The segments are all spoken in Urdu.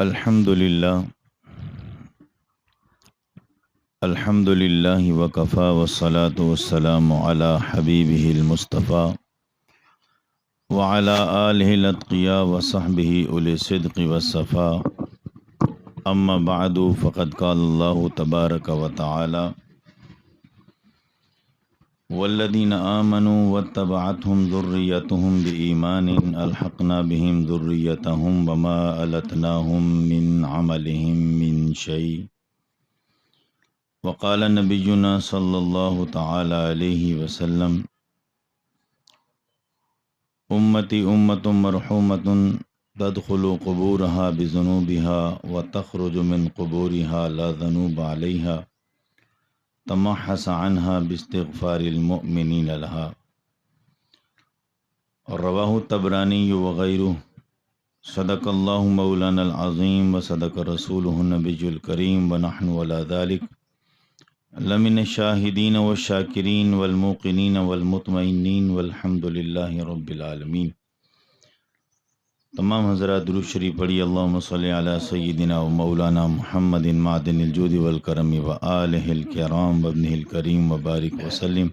الحمد للہ وکفا والصلاة والسلام علی حبیبہ المصطفیٰ وعلی آلہ الاتقیاء وصحبہ اولی الصدق والصفاء اما بعد فقد قال اللہ تبارک وتعالی والذین آمنوا واتبعتهم ذریتهم بإیمان الحقنا بهم ذریتهم وما ألتناهم من عملهم من شیء وقال نبینا صلی اللہ تعالی علیہ وسلم امتی امت مرحومۃ تدخل قبورها بذنوبها وتخرج من قبورها لا ذنوب علیها تمحص عنها باستغفار المؤمنین لها رواہ الطبرانی وغیرہ صدق اللہ مولانا العظیم وصدق رسولہ النبی الکریم ونحن ولا ذلک لمن الشاہدین والشاکرین والموقنین والمطمئنین والحمد للہ رب العالمین۔ تمام حضرات درود شریف پڑھی۔ اللہم صلی علی سیدنا و مولانا محمد معدن الجود والکرم وآلہ الکرام وابنہ الکریم وبارک وسلم۔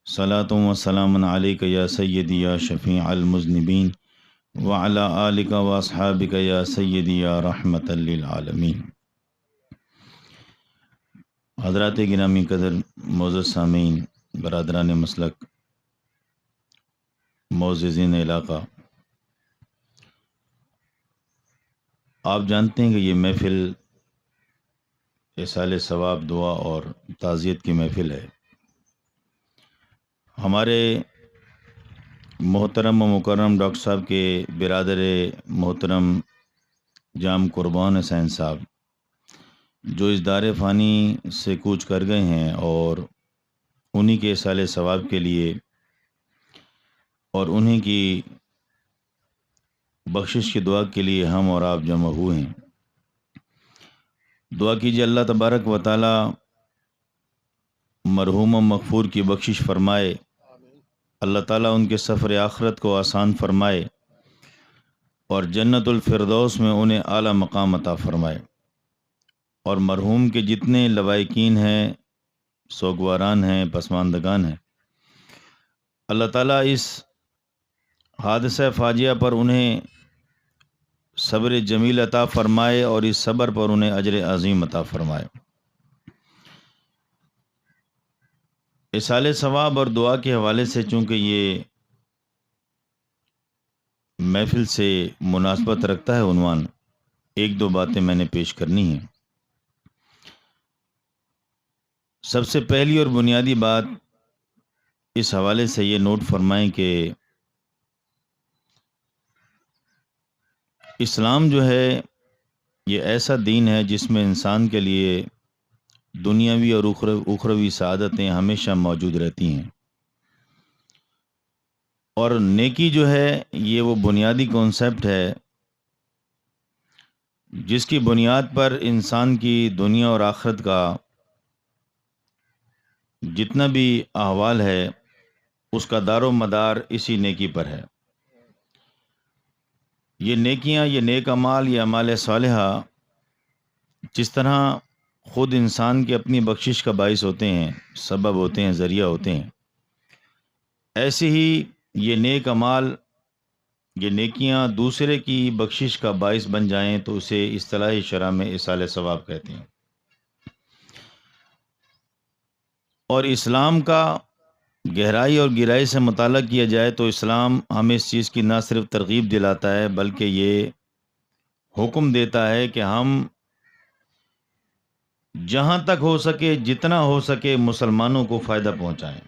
صلاۃ و سلام علیک یا سیدی یا شفیع المذنبین وعلی آلک و اصحابک یا سیدی یا رحمت للعالمین۔ حضرات گرامی قدر، معزز سامعین، برادران مسلک، معززین علاقہ، آپ جانتے ہیں کہ یہ محفل ایصال ثواب، دعا اور تعزیت کی محفل ہے۔ ہمارے محترم و مکرم ڈاکٹر صاحب کے برادر محترم جام قربان حسین صاحب جو اس دار فانی سے کوچ کر گئے ہیں، اور انہی کے ایصال ثواب کے لیے اور انہی کی بخشش کی دعا کے لیے ہم اور آپ جمع ہوئے ہیں۔ دعا کیجیے اللہ تبارک و تعالی مرحوم و مغفور کی بخشش فرمائے، اللہ تعالیٰ ان کے سفر آخرت کو آسان فرمائے اور جنت الفردوس میں انہیں اعلیٰ مقام عطا فرمائے، اور مرحوم کے جتنے لوائقین ہیں، سوگواران ہیں، پسماندگان ہیں، اللہ تعالیٰ اس حادثہ فاجعہ پر انہیں صبر جمیل عطا فرمائے اور اس صبر پر انہیں اجر عظیم عطا فرمائے۔ ایصال ثواب اور دعا کے حوالے سے چونکہ یہ محفل سے مناسبت رکھتا ہے عنوان، ایک دو باتیں میں نے پیش کرنی ہیں۔ سب سے پہلی اور بنیادی بات اس حوالے سے یہ نوٹ فرمائیں کہ اسلام جو ہے یہ ایسا دین ہے جس میں انسان کے لیے دنیاوی اور اخروی سعادتیں ہمیشہ موجود رہتی ہیں، اور نیکی جو ہے یہ وہ بنیادی کانسیپٹ ہے جس کی بنیاد پر انسان کی دنیا اور آخرت کا جتنا بھی احوال ہے اس کا دار و مدار اسی نیکی پر ہے۔ یہ نیکیاں، یہ نیک اعمال، یہ اعمال صالحہ جس طرح خود انسان کی اپنی بخشش کا باعث ہوتے ہیں، سبب ہوتے ہیں، ذریعہ ہوتے ہیں، ایسے ہی یہ نیک اعمال، یہ نیکیاں دوسرے کی بخشش کا باعث بن جائیں تو اسے اصطلاح شرع میں ایصال ثواب کہتے ہیں۔ اور اسلام کا گہرائی اور گہرائی سے مطالعہ کیا جائے تو اسلام ہمیں اس چیز کی نہ صرف ترغیب دلاتا ہے بلکہ یہ حکم دیتا ہے کہ ہم جہاں تک ہو سکے، جتنا ہو سکے مسلمانوں کو فائدہ پہنچائیں۔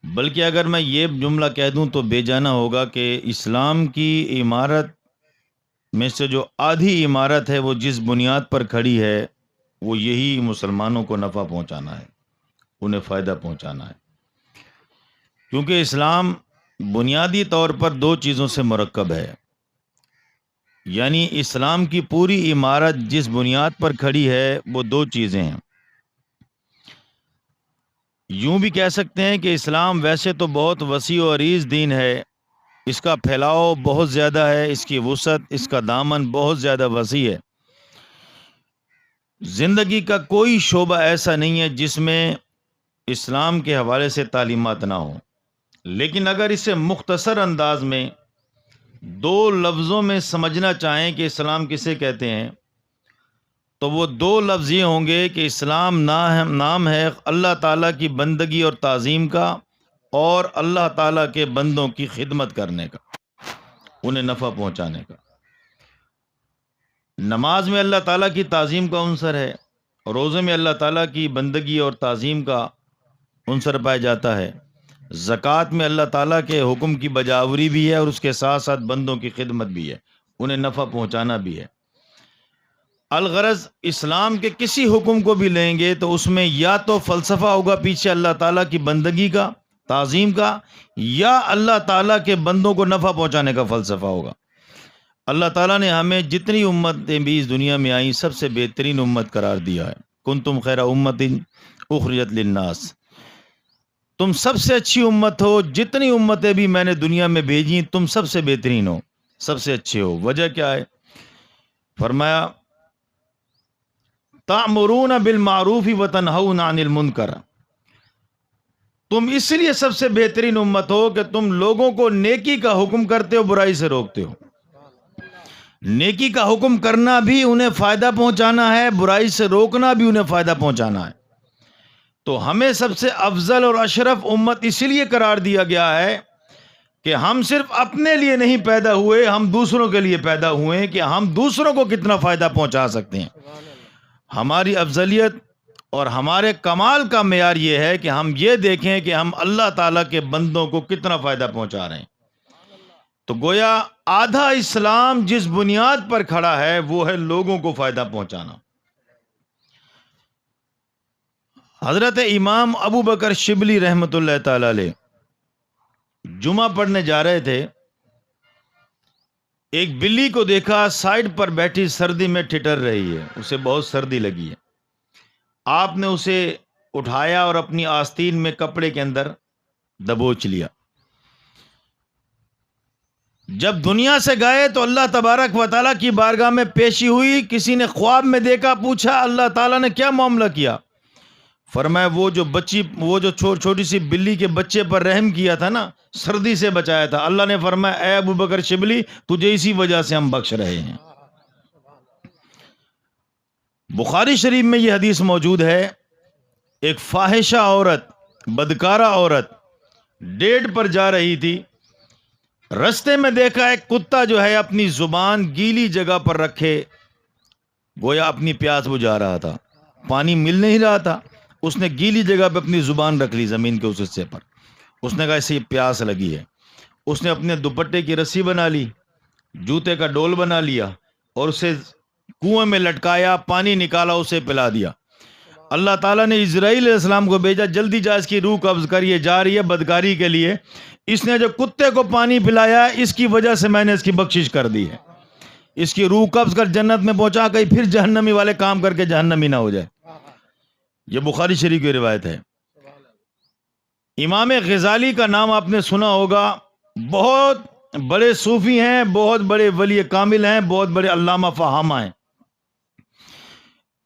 بلکہ اگر میں یہ جملہ کہہ دوں تو بے جانا ہوگا کہ اسلام کی عمارت میں سے جو آدھی عمارت ہے وہ جس بنیاد پر کھڑی ہے وہ یہی مسلمانوں کو نفع پہنچانا ہے، انہیں فائدہ پہنچانا ہے۔ کیونکہ اسلام بنیادی طور پر دو چیزوں سے مرکب ہے، یعنی اسلام کی پوری عمارت جس بنیاد پر کھڑی ہے وہ دو چیزیں ہیں۔ یوں بھی کہہ سکتے ہیں کہ اسلام ویسے تو بہت وسیع و عریض دین ہے، اس کا پھیلاؤ بہت زیادہ ہے، اس کی وسعت، اس کا دامن بہت زیادہ وسیع ہے۔ زندگی کا کوئی شعبہ ایسا نہیں ہے جس میں اسلام کے حوالے سے تعلیمات نہ ہوں، لیکن اگر اسے مختصر انداز میں دو لفظوں میں سمجھنا چاہیں کہ اسلام کسے کہتے ہیں، تو وہ دو لفظ یہ ہوں گے کہ اسلام نام ہے اللہ تعالیٰ کی بندگی اور تعظیم کا، اور اللہ تعالیٰ کے بندوں کی خدمت کرنے کا، انہیں نفع پہنچانے کا۔ نماز میں اللہ تعالیٰ کی تعظیم کا عنصر ہے، روزے میں اللہ تعالیٰ کی بندگی اور تعظیم کا عنصر پایا جاتا ہے، زکوٰۃ میں اللہ تعالیٰ کے حکم کی بجاوری بھی ہے اور اس کے ساتھ ساتھ بندوں کی خدمت بھی ہے، انہیں نفع پہنچانا بھی ہے۔ الغرض اسلام کے کسی حکم کو بھی لیں گے تو اس میں یا تو فلسفہ ہوگا پیچھے اللہ تعالیٰ کی بندگی کا، تعظیم کا، یا اللہ تعالیٰ کے بندوں کو نفع پہنچانے کا فلسفہ ہوگا۔ اللہ تعالیٰ نے ہمیں جتنی امتیں بھی اس دنیا میں آئیں سب سے بہترین امت قرار دیا ہے۔ کنتم خیر امت اخرجت للناس، تم سب سے اچھی امت ہو، جتنی امتیں بھی میں نے دنیا میں بھیجی تم سب سے بہترین ہو، سب سے اچھے ہو۔ وجہ کیا ہے؟ فرمایا تأمرون بالمعروف وتنہون عن المنکر، تم اس لیے سب سے بہترین امت ہو کہ تم لوگوں کو نیکی کا حکم کرتے ہو، برائی سے روکتے ہو۔ نیکی کا حکم کرنا بھی انہیں فائدہ پہنچانا ہے، برائی سے روکنا بھی انہیں فائدہ پہنچانا ہے۔ تو ہمیں سب سے افضل اور اشرف امت اسی لیے قرار دیا گیا ہے کہ ہم صرف اپنے لیے نہیں پیدا ہوئے، ہم دوسروں کے لیے پیدا ہوئے ہیں کہ ہم دوسروں کو کتنا فائدہ پہنچا سکتے ہیں۔ ہماری افضلیت اور ہمارے کمال کا معیار یہ ہے کہ ہم یہ دیکھیں کہ ہم اللہ تعالیٰ کے بندوں کو کتنا فائدہ پہنچا رہے ہیں۔ تو گویا آدھا اسلام جس بنیاد پر کھڑا ہے وہ ہے لوگوں کو فائدہ پہنچانا۔ حضرت امام ابو بکر شبلی رحمۃ اللہ تعالی علیہ جمعہ پڑھنے جا رہے تھے، ایک بلی کو دیکھا سائیڈ پر بیٹھی سردی میں ٹھٹر رہی ہے، اسے بہت سردی لگی ہے۔ آپ نے اسے اٹھایا اور اپنی آستین میں کپڑے کے اندر دبوچ لیا۔ جب دنیا سے گئے تو اللہ تبارک و تعالیٰ کی بارگاہ میں پیشی ہوئی، کسی نے خواب میں دیکھا، پوچھا اللہ تعالیٰ نے کیا معاملہ کیا؟ فرمایا وہ جو چھوٹی سی بلی کے بچے پر رحم کیا تھا نا، سردی سے بچایا تھا، اللہ نے فرمایا اے ابو بکر شبلی تجھے اسی وجہ سے ہم بخش رہے ہیں۔ بخاری شریف میں یہ حدیث موجود ہے، ایک فاحشہ عورت، بدکارہ عورت ڈیٹ پر جا رہی تھی، رستے میں دیکھا ایک کتا جو ہے اپنی زبان گیلی جگہ پر رکھے گویا اپنی پیاس بجھا رہا تھا، پانی مل نہیں رہا تھا، اس نے گیلی جگہ پہ اپنی زبان رکھ لی زمین کے اس حصے پر۔ اس نے کہا اسے پیاس لگی ہے، اس نے اپنے دوپٹے کی رسی بنا لی، جوتے کا ڈول بنا لیا اور اسے کنویں میں لٹکایا، پانی نکالا، اسے پلا دیا۔ اللہ تعالیٰ نے اسرائیل علیہ السلام کو بھیجا، جلدی جا اس کی روح قبض کریے، جا رہی ہے بدکاری کے لیے، اس نے جو کتے کو پانی پلایا اس کی وجہ سے میں نے اس کی بخشش کر دی ہے، اس کی روح قبض کر جنت میں پہنچا، کہیں پھر جہنمی والے کام کر کے جہنمی نہ ہو جائے۔ یہ بخاری شریف کی روایت ہے۔ امام غزالی کا نام آپ نے سنا ہوگا، بہت بڑے صوفی ہیں، بہت بڑے ولی کامل ہیں، بہت بڑے علامہ فہامہ ہیں۔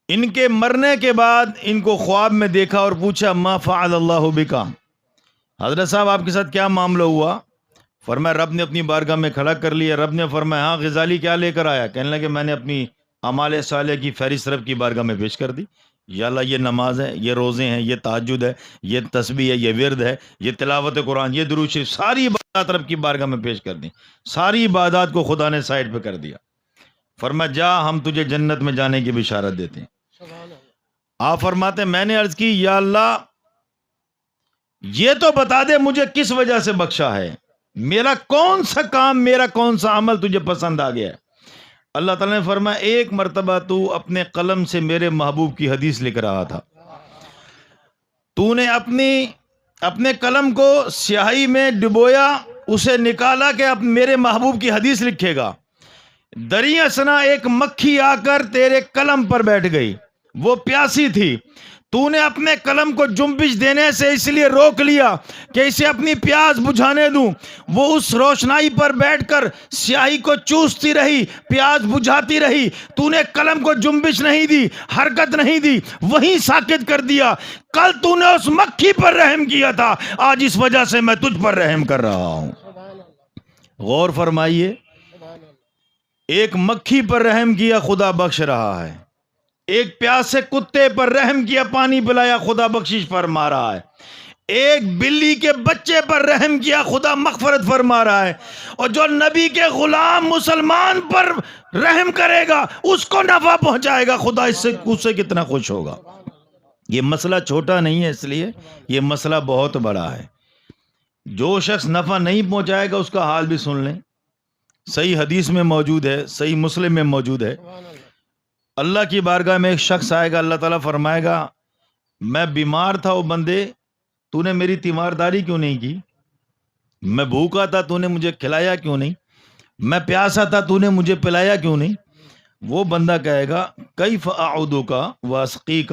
ان کے مرنے کے بعد ان کو خواب میں دیکھا اور پوچھا ما فعل اللہ بکا، حضرت صاحب آپ کے ساتھ کیا معاملہ ہوا؟ فرمایا رب نے اپنی بارگاہ میں کھڑا کر لیا۔ رب نے فرمایا ہاں غزالی کیا لے کر آیا؟ کہنے لگے میں نے اپنی اعمال صالحہ کی فہرست رب کی بارگاہ میں پیش کر دی۔ یا اللہ یہ نماز ہے، یہ روزے ہیں، یہ تہجد ہے، یہ تسبیح ہے، یہ ورد ہے، یہ تلاوت قرآن، یہ درود شریف، ساری عبادات رب کی بارگاہ میں پیش کر دی۔ ساری عبادات کو خدا نے سائڈ پہ کر دیا۔ فرمایا جا ہم تجھے جنت میں جانے کی بشارت دیتے ہیں۔ آپ فرماتے میں نے عرض کی یا اللہ یہ تو بتا دے مجھے کس وجہ سے بخشا ہے، میرا کون سا کام، میرا کون سا عمل تجھے پسند آ گیا ہے؟ اللہ تعالیٰ نے فرمایا ایک مرتبہ تو اپنے قلم سے میرے محبوب کی حدیث لکھ رہا تھا، تو نے اپنے قلم کو سیاہی میں ڈبویا، اسے نکالا کہ اب میرے محبوب کی حدیث لکھے گا، دریں اثنا ایک مکھی آ کر تیرے قلم پر بیٹھ گئی، وہ پیاسی تھی، تو نے اپنے قلم کو جنبش دینے سے اس لیے روک لیا کہ اسے اپنی پیاس بجھانے دوں. وہ اس روشنائی پر بیٹھ کر سیاہی کو چوستی رہی، پیاس بجھاتی رہی. تو نے قلم کو جنبش نہیں دی، حرکت نہیں دی، وہیں ساکت کر دیا. کل تو نے اس مکھی پر رحم کیا تھا، آج اس وجہ سے میں تجھ پر رحم کر رہا ہوں. غور فرمائیے، ایک مکھی پر رحم کیا، خدا بخش رہا ہے. ایک پیاسے کتے پر رحم کیا، پانی پلایا، خدا بخشش فرما رہا ہے. ایک بلی کے بچے پر رحم کیا، خدا مغفرت فرما رہا ہے. اور جو نبی کے غلام مسلمان پر رحم کرے گا اس کو نفع پہنچائے گا، خدا اس سے کتنا خوش ہوگا. یہ مسئلہ چھوٹا نہیں ہے، اس لیے یہ مسئلہ بہت بڑا ہے. جو شخص نفع نہیں پہنچائے گا اس کا حال بھی سن لیں. صحیح حدیث میں موجود ہے، صحیح مسلم میں موجود ہے. اللہ کی بارگاہ میں ایک شخص آئے گا، اللہ تعالیٰ فرمائے گا میں بیمار تھا، وہ بندے تو نے میری تیمارداری کیوں نہیں کی؟ میں بھوکا تھا، تو نے مجھے کھلایا کیوں نہیں؟ میں پیاسا تھا، تو نے مجھے پلایا کیوں نہیں؟ وہ بندہ کہے گا کیف اعودک واسقیک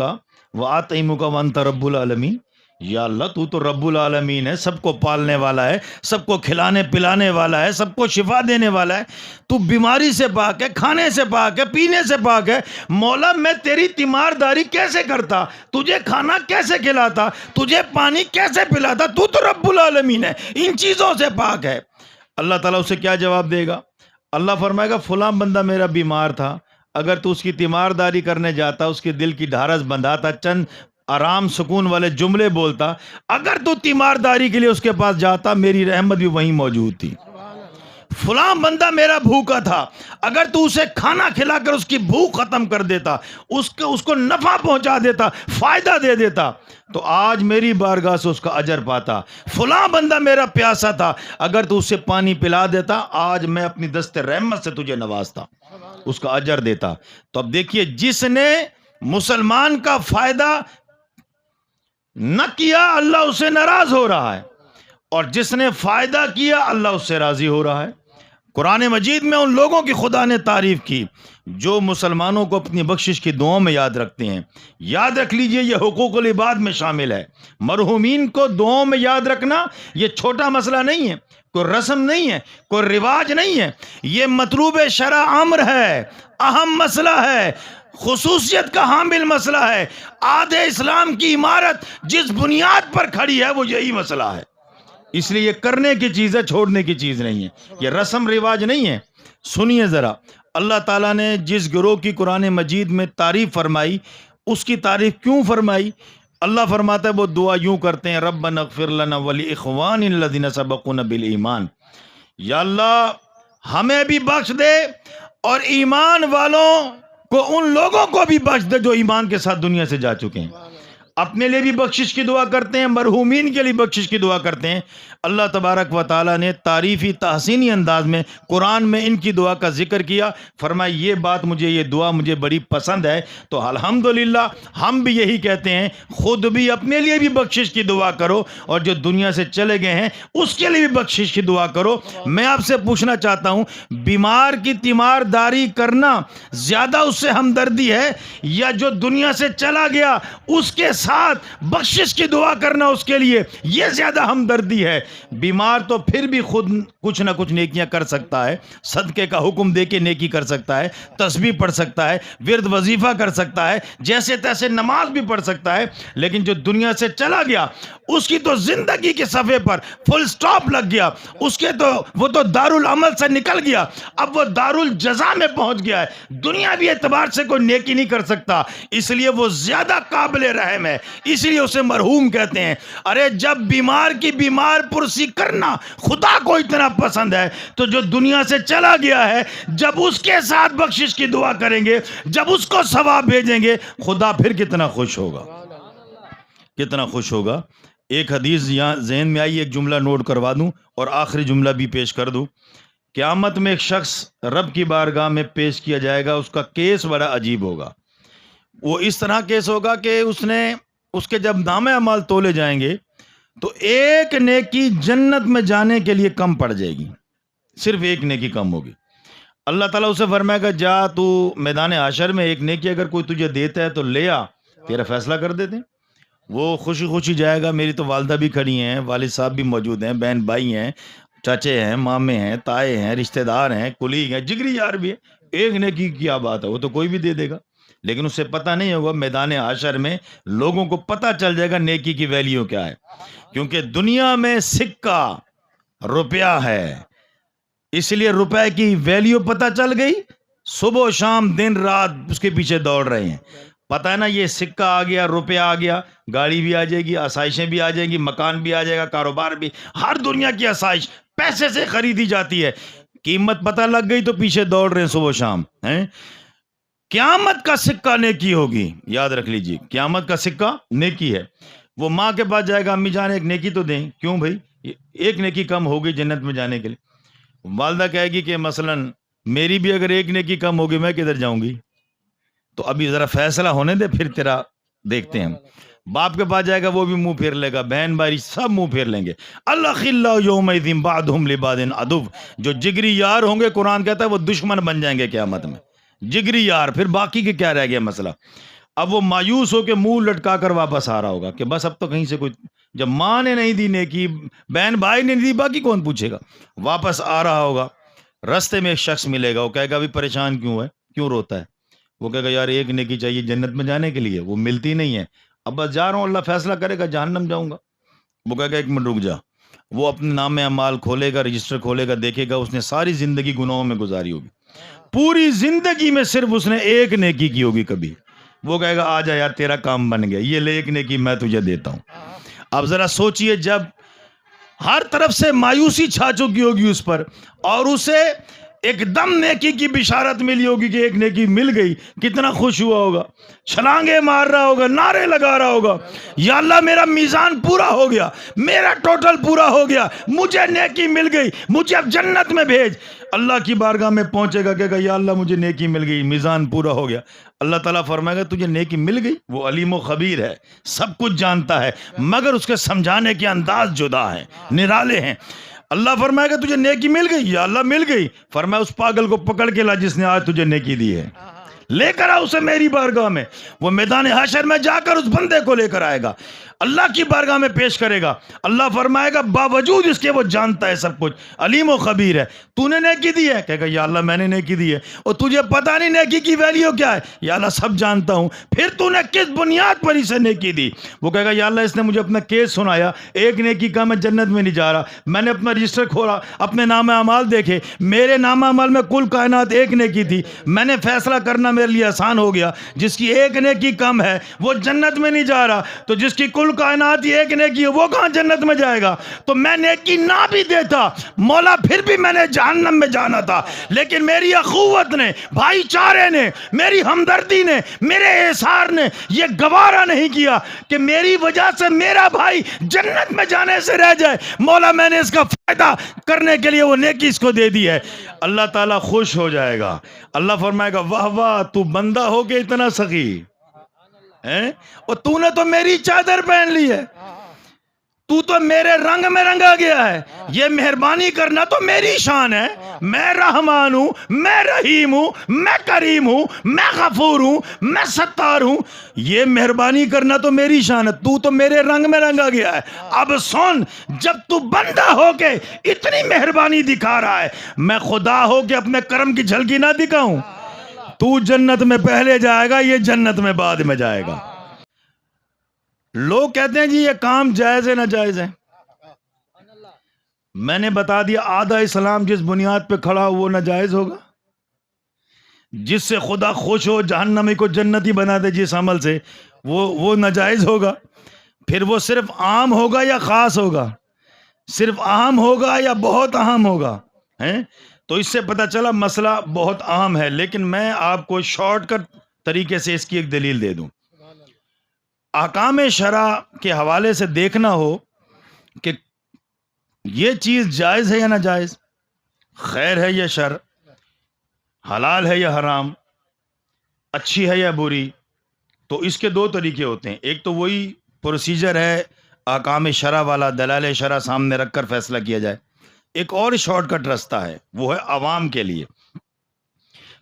واطعمک وانت رب العالمین. یا اللہ تو رب العالمین ہے، سب کو پالنے والا ہے، سب کو کھلانے پلانے والا ہے، سب کو شفا دینے والا ہے. تو بیماری سے پاک ہے، کھانے سے پاک ہے، پینے سے پاک ہے. مولا میں تیری تیمارداری کیسے کرتا؟ تجھے کھانا کیسے کھلاتا؟ تجھے پانی کیسے پلاتا؟ تو رب العالمین ہے، ان چیزوں سے پاک ہے. اللہ تعالیٰ اسے کیا جواب دے گا؟ اللہ فرمائے گا فلاں بندہ میرا بیمار تھا، اگر تو اس کی تیمارداری کرنے جاتا، اس کے دل کی ڈھارس بندھاتا، چند آرام سکون والے جملے بولتا، اگر تو تیمارداری کے لیے اس کے پاس جاتا، میری رحمت بھی وہیں موجود تھی. فلاں بندہ میرا بھوکا تھا، اگر تو اسے کھانا کھلا کر اس کی بھوک ختم کر دیتا، اس کو نفع پہنچا دیتا، فائدہ دے دیتا، تو آج میری بارگاہ سے اس کا اجر پاتا. فلاں بندہ میرا پیاسا تھا، اگر تو اسے پانی پلا دیتا، آج میں اپنی دست رحمت سے تجھے نوازتا، اس کا اجر دیتا. تو اب دیکھیے، جس نے مسلمان کا فائدہ نہ کیا اللہ اس سے ناراض ہو رہا ہے، اور جس نے فائدہ کیا اللہ اس سے راضی ہو رہا ہے. قرآن مجید میں ان لوگوں کی خدا نے تعریف کی جو مسلمانوں کو اپنی بخشش کی دعاؤں میں یاد رکھتے ہیں. یاد رکھ لیجئے، یہ حقوق العباد میں شامل ہے. مرحومین کو دعاؤں میں یاد رکھنا یہ چھوٹا مسئلہ نہیں ہے، کوئی رسم نہیں ہے، کوئی رواج نہیں ہے. یہ مطلوب شرع امر ہے، اہم مسئلہ ہے، خصوصیت کا حامل مسئلہ ہے. آدھے اسلام کی عمارت جس بنیاد پر کھڑی ہے وہ یہی مسئلہ ہے. اس لیے یہ کرنے کی چیز ہے، چھوڑنے کی چیز نہیں ہے، یہ رسم رواج نہیں ہے. سنیے ذرا، اللہ تعالیٰ نے جس گروہ کی قرآن مجید میں تعریف فرمائی، اس کی تعریف کیوں فرمائی؟ اللہ فرماتا ہے وہ دعا یوں کرتے ہیں ربنا اغفر لنا ولاخواننا الذین سبقونا بالایمان. یا اللہ ہمیں بھی بخش دے اور ایمان والوں کو، ان لوگوں کو بھی بخش دے جو ایمان کے ساتھ دنیا سے جا چکے ہیں. اپنے لیے بھی بخشش کی دعا کرتے ہیں، مرحومین کے لیے بخشش کی دعا کرتے ہیں. اللہ تبارک و تعالیٰ نے تعریفی تحسینی انداز میں قرآن میں ان کی دعا کا ذکر کیا. فرمایا یہ بات مجھے، یہ دعا مجھے بڑی پسند ہے. تو الحمدللہ ہم بھی یہی کہتے ہیں، خود بھی اپنے لیے بھی بخشش کی دعا کرو، اور جو دنیا سے چلے گئے ہیں اس کے لیے بھی بخشش کی دعا کرو. میں آپ سے پوچھنا چاہتا ہوں، بیمار کی تیمارداری کرنا زیادہ اس سے ہمدردی ہے، یا جو دنیا سے چلا گیا اس کے ساتھ بخشش کی دعا کرنا اس کے لیے، یہ زیادہ ہمدردی ہے؟ بیمار تو پھر بھی خود کچھ نہ کچھ نیکیاں کر سکتا ہے، صدقے کا حکم دے کے نیکی کر سکتا ہے، تسبیح پڑھ سکتا ہے، ورد وظیفہ کر سکتا ہے، جیسے تیسے نماز بھی پڑھ سکتا ہے. لیکن جو دنیا سے چلا گیا اس کی تو زندگی کے صفحے پر فل سٹاپ لگ گیا، اس کے تو وہ تو دارالعمل سے نکل گیا، اب وہ دارالجزا میں پہنچ گیا ہے. دنیاوی اعتبار سے کوئی نیکی نہیں کر سکتا، اس لیے وہ زیادہ قابل رحم ہے، اس لیے اسے مرحوم کہتے ہیں. ارے جب بیمار کی بیمار پرسی کرنا خدا کو اتنا پسند ہے، تو جو دنیا سے چلا گیا ہے جب اس کے ساتھ بخشش کی دعا کریں گے، جب اس کو ثواب بھیجیں گے، خدا پھر کتنا خوش ہوگا، کتنا خوش ہوگا. ایک حدیث یہاں ذہن میں آئی، ایک جملہ نوٹ کروا دوں اور آخری جملہ بھی پیش کر دوں. قیامت میں ایک شخص رب کی بارگاہ میں پیش کیا جائے گا، اس کا کیس بڑا عجیب ہوگا. وہ اس طرح کیس ہوگا کہ اس کے جب نامہ اعمال تولے جائیں گے تو ایک نیکی جنت میں جانے کے لیے کم پڑ جائے گی، صرف ایک نیکی کم ہوگی. اللہ تعالیٰ اسے فرمائے گا جا تو میدان حشر میں ایک نیکی اگر کوئی تجھے دیتا ہے تو لے آ، تیرا فیصلہ کر دیتے ہیں۔ وہ خوشی خوشی جائے گا، میری تو والدہ بھی کھڑی ہیں، والد صاحب بھی موجود ہیں، بہن بھائی ہیں، چاچے ہیں، مامے ہیں، تائے ہیں، رشتہ دار ہیں، کلیگ ہیں، جگری یار بھی ہے، ایک نیکی کی کیا بات ہے، وہ تو کوئی بھی دے دے گا، لیکن اسے پتہ نہیں ہوگا میدان حشر میں لوگوں کو پتہ چل جائے گا نیکی کی ویلیو کیا ہے، کیونکہ دنیا میں سکہ روپیہ ہے، اس لیے روپے کی ویلیو پتہ چل گئی، صبح و شام دن رات اس کے پیچھے دوڑ رہے ہیں۔ پتہ ہے نا، یہ سکہ آ گیا، روپیہ آ گیا، گاڑی بھی آ جائے گی، آسائشیں بھی آ جائیں گی، مکان بھی آ جائے گا، کاروبار بھی، ہر دنیا کی آسائش پیسے سے خریدی جاتی ہے، قیمت پتہ لگ گئی تو پیچھے دوڑ رہے ہیں صبح و شام ہیں۔ قیامت کا سکہ نیکی ہوگی، یاد رکھ لیجیے، قیامت کا سکہ نیکی ہے۔ وہ ماں کے پاس جائے گا، امی جان ایک نیکی تو دیں، کیوں بھائی ایک نیکی کم ہوگی جنت میں جانے کے لیے، والدہ کہے گی کہ مثلاً میری بھی اگر ایک نیکی کم ہوگی میں کدھر جاؤں گی، تو ابھی ذرا فیصلہ ہونے دے پھر تیرا دیکھتے ہیں۔ باپ کے پاس جائے گا، وہ بھی منہ پھیر لے گا، بہن بھائی سب منہ پھیر لیں گے۔ الاخلاء یومئذ بعضهم لبعض عدو، جو جگری یار ہوں گے قرآن کہتا ہے وہ دشمن بن جائیں گے قیامت میں، جگری یار، پھر باقی کے کیا رہ گیا مسئلہ۔ اب وہ مایوس ہو کے منہ لٹکا کر واپس آ رہا ہوگا کہ بس اب تو کہیں سے کوئی، جب ماں نے نہیں دی نیکی، بہن بھائی نے نہیں دی، باقی کون پوچھے گا۔ واپس آ رہا ہوگا، رستے میں ایک شخص ملے گا، وہ کہے گا ابھی پریشان کیوں ہے، کیوں روتا ہے؟ وہ کہے گا یار ایک نیکی چاہیے جنت میں جانے کے لیے، وہ ملتی نہیں ہے، اب بس جا رہا ہوں، اللہ فیصلہ کرے گا جہنم جاؤں گا۔ وہ کہے گا ایک منٹ رک جا، وہ اپنے نام اعمال کھولے گا، رجسٹر کھولے گا، دیکھے گا اس نے ساری زندگی گناہوں میں گزاری ہوگی، پوری زندگی میں صرف اس نے ایک نیکی کی ہوگی کبھی۔ وہ کہے گا آ جا یار تیرا کام بن گیا، یہ لے ایک نیکی میں تجھے دیتا ہوں۔ اب ذرا سوچئے، جب ہر طرف سے مایوسی چھا چکی ہوگی اس پر، اور اسے ایک دم نیکی کی بشارت ملی ہوگی کہ ایک نیکی مل گئی، کتنا خوش ہوا ہوگا، چھلانگے مار رہا ہوگا، نعرے لگا رہا ہوگا، یا اللہ میرا میزان پورا ہو گیا، میرا ٹوٹل پورا ہو گیا، مجھے نیکی مل گئی، مجھے اب جنت میں بھیج۔ اللہ کی بارگاہ میں پہنچے گا، کہے گا یا اللہ مجھے نیکی مل گئی، میزان پورا ہو گیا۔ اللہ تعالیٰ فرمائے گا تجھے نیکی مل گئی، وہ علیم و خبیر ہے، سب کچھ جانتا ہے، مگر اس کے سمجھانے کے انداز جدا ہیں، نرالے ہیں۔ اللہ فرمائے گا تجھے نیکی مل گئی، یا اللہ مل گئی، فرمایا اس پاگل کو پکڑ کے لا جس نے آج تجھے نیکی دی ہے، لے کر آ اسے میری بارگاہ میں۔ وہ میدان حشر میں جا کر اس بندے کو لے کر آئے گا، اللہ کی بارگاہ میں پیش کرے گا، اللہ فرمائے گا باوجود اس کے وہ جانتا ہے سب کچھ، علیم و خبیر ہے، تو نے نیکی دی ہے، کہے گا یا اللہ میں نے نیکی دی ہے، اور تجھے پتہ نہیں نیکی کی ویلیو کیا ہے، یا اللہ سب جانتا ہوں، پھر تو نے کس بنیاد پر اسے نیکی دی؟ وہ کہے گا یا اللہ اس نے مجھے اپنا کیس سنایا، ایک نیکی کا میں جنت میں نہیں جا رہا، میں نے اپنا رجسٹر کھولا، اپنے نام اعمال دیکھے، میرے نام اعمال میں کل کائنات ایک نیکی تھی، میں نے فیصلہ کرنا میرے لیے آسان ہو گیا، جس کی ایک نیکی کم ہے وہ جنت میں نہیں جا رہا، تو جس کی کل کائنات ہی ایک نیکی ہے وہ کہاں جنت میں جائے گا؟ تو میں نیکی نہ بھی دیتا مولا پھر بھی میں نے جہنم میں جانا تھا، لیکن میری اخوت نے، بھائی چارے نے، میری ہمدردی نے، میرے احسار نے یہ گوارا نہیں کیا کہ میری وجہ سے میرا بھائی جنت میں جانے سے رہ جائے، مولا میں نے اس کا فائدہ کرنے کے لیے وہ نیکی اس کو دے دی ہے۔ اللہ تعالیٰ خوش ہو جائے گا، اللہ فرمائے گا واہ واہ تو بندہ ہو کے اتنا سخی ہیں، اور تو نے تو میری چادر پہن لی ہے، تو تو میرے رنگ میں رنگا گیا ہے، یہ مہربانی کرنا تو میری شان ہے، میں رحمان ہوں، میں رحیم ہوں، میں کریم ہوں، میں غفور ہوں، میں ستار ہوں، یہ مہربانی کرنا تو میری شان ہے، تو میرے رنگ میں رنگا گیا ہے۔ اب سن، جب تو بندہ ہو کے اتنی مہربانی دکھا رہا ہے، میں خدا ہو کے اپنے کرم کی جھلکی نہ دکھاؤں؟ تو جنت میں پہلے جائے گا، یہ جنت میں بعد میں جائے گا۔ لوگ کہتے ہیں جی یہ کام جائز ہے ناجائز ہے، میں نے بتا دیا آدھا اسلام جس بنیاد پہ کھڑا ہو وہ ناجائز ہوگا، جس سے خدا خوش ہو جہنمی کو جنتی بنا دے جس عمل سے وہ ناجائز ہوگا، پھر وہ صرف عام ہوگا یا خاص ہوگا، صرف عام ہوگا یا بہت اہم ہوگا ہیں؟ تو اس سے پتہ چلا مسئلہ بہت عام ہے، لیکن میں آپ کو شارٹ کٹ طریقے سے اس کی ایک دلیل دے دوں۔ احکام شرع کے حوالے سے دیکھنا ہو کہ یہ چیز جائز ہے یا ناجائز، خیر ہے یا شر، حلال ہے یا حرام، اچھی ہے یا بری، تو اس کے دو طریقے ہوتے ہیں۔ ایک تو وہی پروسیجر ہے احکام شرع والا، دلائل شرع سامنے رکھ کر فیصلہ کیا جائے۔ ایک اور شارٹ کٹ رستہ ہے، وہ ہے عوام کے لیے،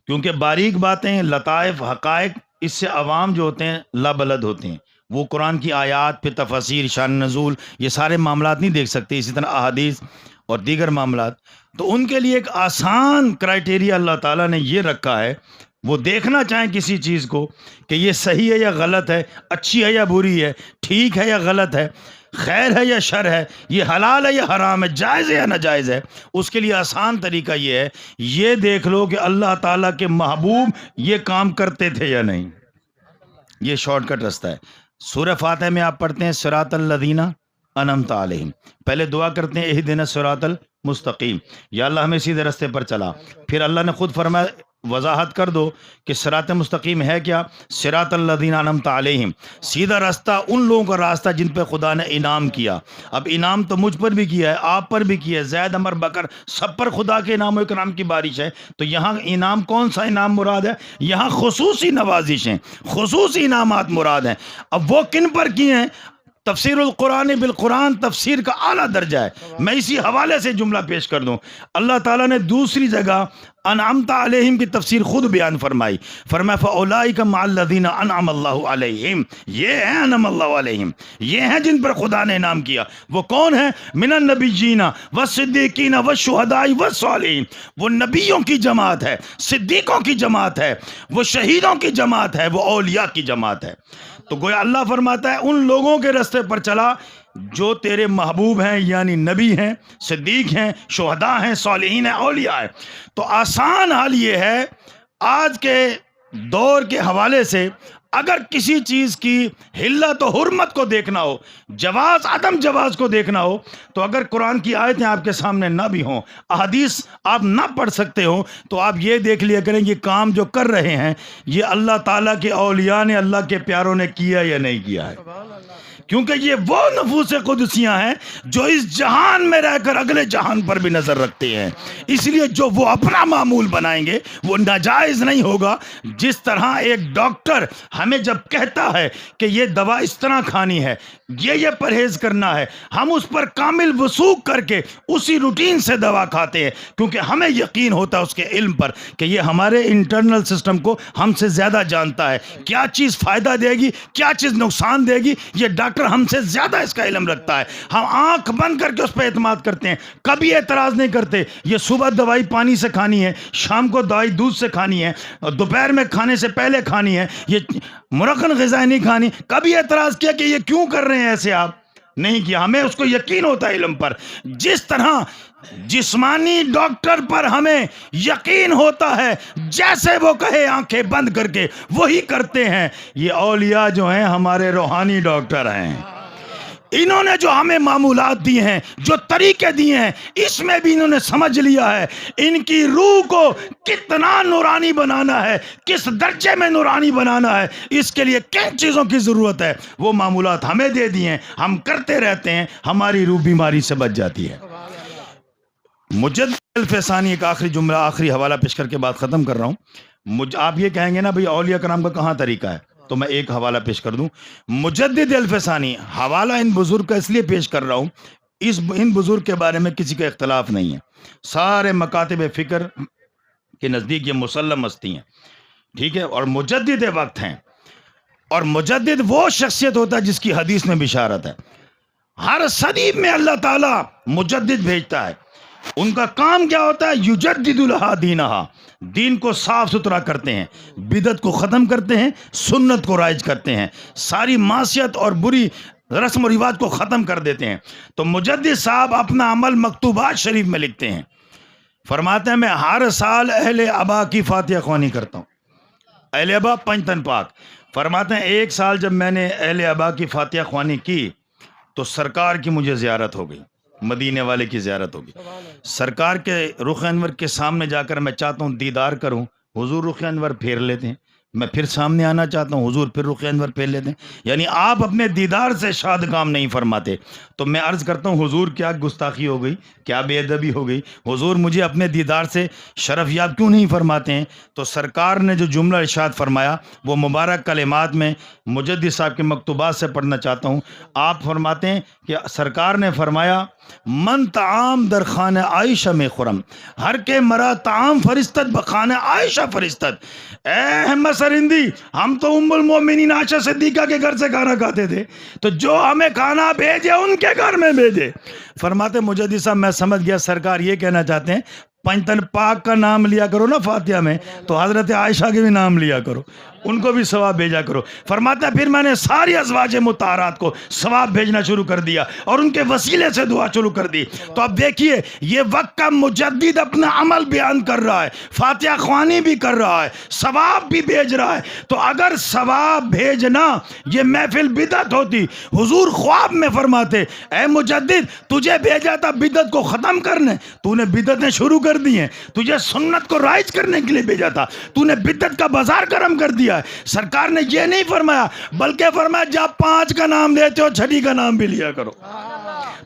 کیونکہ باریک باتیں، لطائف، حقائق اس سے عوام جو ہوتے ہیں لابلد ہوتے ہیں، وہ قرآن کی آیات پہ تفاسیر، شان نزول، یہ سارے معاملات نہیں دیکھ سکتے، اسی طرح احادیث اور دیگر معاملات. تو ان کے لیے ایک آسان کرائٹیریا اللہ تعالیٰ نے یہ رکھا ہے، وہ دیکھنا چاہیں کسی چیز کو کہ یہ صحیح ہے یا غلط ہے، اچھی ہے یا بری ہے، ٹھیک ہے یا غلط ہے، خیر ہے یا شر ہے، یہ حلال ہے یا حرام ہے، جائز ہے یا ناجائز ہے. اس کے لیے آسان طریقہ یہ ہے، یہ دیکھ لو کہ اللہ تعالیٰ کے محبوب یہ کام کرتے تھے یا نہیں. یہ شارٹ کٹ راستہ ہے. سورہ فاتحہ میں آپ پڑھتے ہیں صراط الذین انعمت علیہم، پہلے دعا کرتے ہیں اہدنا الصراط المستقیم، یا اللہ ہمیں سیدھے راستے پر چلا. پھر اللہ نے خود فرمایا، وضاحت کر دو کہ صراط مستقیم ہے کیا، صراط الذین انعمت علیہم، سیدھا راستہ ان لوگوں کا راستہ جن پہ خدا نے انعام کیا. اب انعام تو مجھ پر بھی کیا ہے، آپ پر بھی کیا ہے، زید عمر بکر سب پر خدا کے انعام و اکرام کی بارش ہے. تو یہاں انعام کون سا انعام مراد ہے؟ یہاں خصوصی نوازشیں، خصوصی انعامات مراد ہیں. اب وہ کن پر کیے ہیں؟ تفسیر القرآن بالقرآن تفسیر کا اعلیٰ درجہ ہے. میں اسی حوالے سے جملہ پیش کر دوں. اللہ تعالیٰ نے دوسری جگہ انعمت علیہم کی تفسیر خود بیان فرمائی، فرمایا فاولئک مع الذین انعم اللہ علیہم، یہ ہیں انعم اللہ علیہم، یہ ہیں جن پر خدا نے انعام کیا. وہ کون ہیں؟ من النبیین والصدیقین والشہداء والصالحین، وہ نبیوں کی جماعت ہے، صدیقوں کی جماعت ہے، وہ شہیدوں کی جماعت ہے، وہ اولیاء کی جماعت ہے. تو گویا اللہ فرماتا ہے ان لوگوں کے راستے پر چلا جو تیرے محبوب ہیں، یعنی نبی ہیں، صدیق ہیں، شہداء ہیں، صالحین ہیں، اولیاء ہیں. تو آسان حال یہ ہے، آج کے دور کے حوالے سے اگر کسی چیز کی حلت و حرمت کو دیکھنا ہو، جواز عدم جواز کو دیکھنا ہو، تو اگر قرآن کی آیتیں آپ کے سامنے نہ بھی ہوں، احادیث آپ نہ پڑھ سکتے ہو، تو آپ یہ دیکھ لیا کریں یہ کام جو کر رہے ہیں یہ اللہ تعالیٰ کے اولیاء نے، اللہ کے پیاروں نے کیا یا نہیں کیا ہے. کیونکہ یہ وہ نفوس قدسیاں ہیں جو اس جہان میں رہ کر اگلے جہان پر بھی نظر رکھتے ہیں. اس لیے جو وہ اپنا معمول بنائیں گے وہ ناجائز نہیں ہوگا. جس طرح ایک ڈاکٹر ہمیں جب کہتا ہے کہ یہ دوا اس طرح کھانی ہے، یہ پرہیز کرنا ہے، ہم اس پر کامل وثوق کر کے اسی روٹین سے دوا کھاتے ہیں، کیونکہ ہمیں یقین ہوتا ہے اس کے علم پر کہ یہ ہمارے انٹرنل سسٹم کو ہم سے زیادہ جانتا ہے، کیا چیز فائدہ دے گی، کیا چیز نقصان دے گی، یہ ڈاکٹر ہم سے زیادہ اس کا علم رکھتا ہے. ہم آنکھ بند کر کے اس پہ اعتماد کرتے ہیں، کبھی اعتراض نہیں کرتے. یہ صبح دوائی پانی سے کھانی ہے، شام کو دوائی دودھ سے کھانی ہے، دوپہر میں کھانے سے پہلے کھانی ہے، یہ مرکن غذائیں نہیں کھانی. کبھی اعتراض کیا کہ یہ کیوں کر رہے ہیں ایسے؟ آپ نہیں کیا. ہمیں اس کو یقین ہوتا ہے علم پر. جس طرح جسمانی ڈاکٹر پر ہمیں یقین ہوتا ہے، جیسے وہ کہے آنکھیں بند کر کے وہی کرتے ہیں. یہ اولیاء جو ہیں ہمارے روحانی ڈاکٹر ہیں. انہوں نے جو ہمیں معمولات دیے ہیں، جو طریقے دیے ہیں، اس میں بھی انہوں نے سمجھ لیا ہے ان کی روح کو کتنا نورانی بنانا ہے، کس درجے میں نورانی بنانا ہے، اس کے لیے کن چیزوں کی ضرورت ہے. وہ معمولات ہمیں دے دیے ہیں، ہم کرتے رہتے ہیں، ہماری روح بیماری سے بچ جاتی ہے. مجدد الفسانی ایک آخری جملہ، آخری حوالہ پیش کر کے بات ختم کر رہا ہوں. آپ یہ کہیں گے نا بھئی اولیاء کرام کا کہاں طریقہ ہے، تو میں ایک حوالہ پیش کر دوں. مجدد الفسانی حوالہ ان بزرگ کا اس لیے پیش کر رہا ہوں، ان بزرگ کے بارے میں کسی کا اختلاف نہیں ہے، سارے مکاتب فکر کے نزدیک یہ مسلم ہستی ہیں، ٹھیک ہے، اور مجدد وقت ہیں. اور مجدد وہ شخصیت ہوتا ہے جس کی حدیث میں بشارت ہے. ہر صدی میں اللہ تعالیٰ مجدد بھیجتا ہے. ان کا کام کیا ہوتا ہے؟ یجدد لہا دینہا، دین کو صاف ستھرا کرتے ہیں، بدعت کو ختم کرتے ہیں، سنت کو رائج کرتے ہیں، ساری معصیت اور بری رسم و رواج کو ختم کر دیتے ہیں. تو مجدد صاحب اپنا عمل مکتوبات شریف میں لکھتے ہیں، فرماتے ہیں میں ہر سال اہل ابا کی فاتحہ خوانی کرتا ہوں. اہل ابا پنجتن پاک. فرماتے ہیں ایک سال جب میں نے اہل ابا کی فاتحہ خوانی کی تو سرکار کی مجھے زیارت ہو گئی، مدینے والے کی زیارت ہوگی. سرکار کے رخ انور کے سامنے جا کر میں چاہتا ہوں دیدار کروں، حضور رخ انور پھیر لیتے ہیں. میں پھر سامنے آنا چاہتا ہوں، حضور پھر رخ انور پھیر لیتے ہیں. یعنی آپ اپنے دیدار سے شاد کام نہیں فرماتے. تو میں عرض کرتا ہوں حضور کیا گستاخی ہو گئی، کیا بے ادبی ہو گئی، حضور مجھے اپنے دیدار سے شرف یاب کیوں نہیں فرماتے ہیں؟ تو سرکار نے جو جملہ ارشاد فرمایا وہ مبارک کلمات میں مجدد صاحب کے مکتوبات سے پڑھنا چاہتا ہوں. آپ فرماتے ہیں کہ سرکار نے فرمایا من طعام در خانہ عائشہ میں خرم، ہر کے مرا طعام فرستد بخانہ عائشہ فرستد. اے احمد سرندی، ہم تو ام المومنین عائشہ صدیقہ کے گھر سے کھانا کھاتے تھے، تو جو ہمیں کھانا بھیجے ان کے گھر میں بھیجے۔ فرماتے مجدد صاحب میں سمجھ گیا سرکار یہ کہنا چاہتے ہیں پنجتن پاک کا نام لیا کرو نا فاتحہ میں، تو حضرت عائشہ کے بھی نام لیا کرو، ان کو بھی ثواب بھیجا کرو۔ فرماتا ہے پھر میں نے ساری ازواج مطہرات کو ثواب بھیجنا شروع کر دیا اور ان کے وسیلے سے دعا شروع کر دی۔ تو اب دیکھیے یہ وقت کا مجدد اپنا عمل بیان کر رہا ہے، فاتحہ خوانی بھی کر رہا ہے، ثواب بھی بھیج رہا ہے۔ تو اگر ثواب بھیجنا یہ محفل بدعت ہوتی، حضور خواب میں فرماتے اے مجدد تجھے بھیجا تھا بدعت کو ختم کرنے، تو نے بدعتیں شروع کر دی ہیں، تجھے سنت کو رائج کرنے کے لیے بھیجا تھا، تو نے بدعت کا بازار گرم کر دیا ہے۔ سرکار نے یہ نہیں فرمایا بلکہ فرمایا جب 5 کا نام لیتے ہو 6 کا نام بھی لیا کرو۔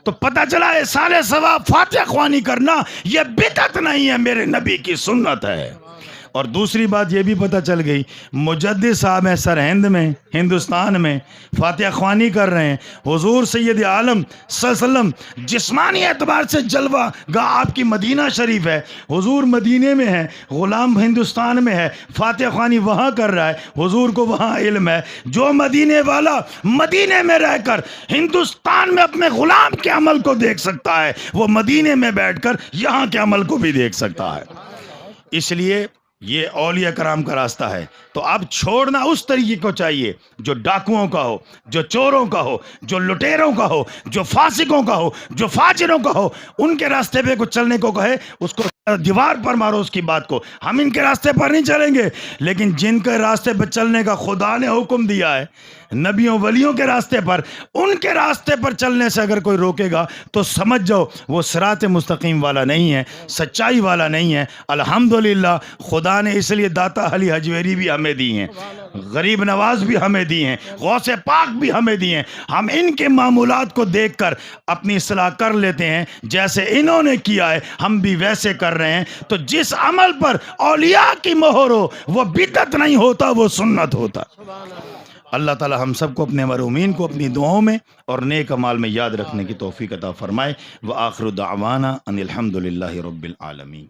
تو پتہ چلا ہے سارے ثواب فاتحہ خوانی کرنا یہ بدعت نہیں ہے، میرے نبی کی سنت ہے۔ اور دوسری بات یہ بھی پتہ چل گئی مجدد صاحب ہیں سرہند میں ہندوستان میں فاتحہ خوانی کر رہے ہیں، حضور سید عالم صلی اللہ علیہ وسلم جسمانی اعتبار سے جلوہ گاہ آپ کی مدینہ شریف ہے، حضور مدینے میں ہے، غلام ہندوستان میں ہے، فاتحہ خوانی وہاں کر رہا ہے، حضور کو وہاں علم ہے۔ جو مدینے والا مدینے میں رہ کر ہندوستان میں اپنے غلام کے عمل کو دیکھ سکتا ہے، وہ مدینے میں بیٹھ کر یہاں کے عمل کو بھی دیکھ سکتا ہے۔ اس لیے یہ اولیاء کرام کا راستہ ہے۔ تو اب چھوڑنا اس طریقے کو چاہیے جو ڈاکوؤں کا ہو، جو چوروں کا ہو، جو لٹیروں کا ہو، جو فاسقوں کا ہو، جو فاجروں کا ہو، ان کے راستے پہ کچھ چلنے کو کہے اس کو دیوار پر مارو اس کی بات کو۔ ہم ان کے راستے پر نہیں چلیں گے، لیکن جن کے راستے پہ چلنے کا خدا نے حکم دیا ہے نبیوں ولیوں کے راستے پر، ان کے راستے پر چلنے سے اگر کوئی روکے گا تو سمجھ جاؤ وہ صراط مستقیم والا نہیں ہے، سچائی والا نہیں ہے۔ الحمدللہ خدا نے اس لیے داتا علی حجویری بھی ہمیں دی ہیں، غریب نواز بھی ہمیں دی ہیں، غوث پاک بھی ہمیں دی ہیں۔ ہم ان کے معمولات کو دیکھ کر اپنی اصلاح کر لیتے ہیں، جیسے انہوں نے کیا ہے ہم بھی ویسے کر رہے ہیں۔ تو جس عمل پر اولیاء کی مہر ہو وہ بدعت نہیں ہوتا، وہ سنت ہوتا۔ اللہ تعالی ہم سب کو اپنے مرحومین کو اپنی دعاؤں میں اور نیک اعمال میں یاد رکھنے کی توفیق عطا فرمائے۔ وآخر دعوانا ان الحمدللہ رب العالمین۔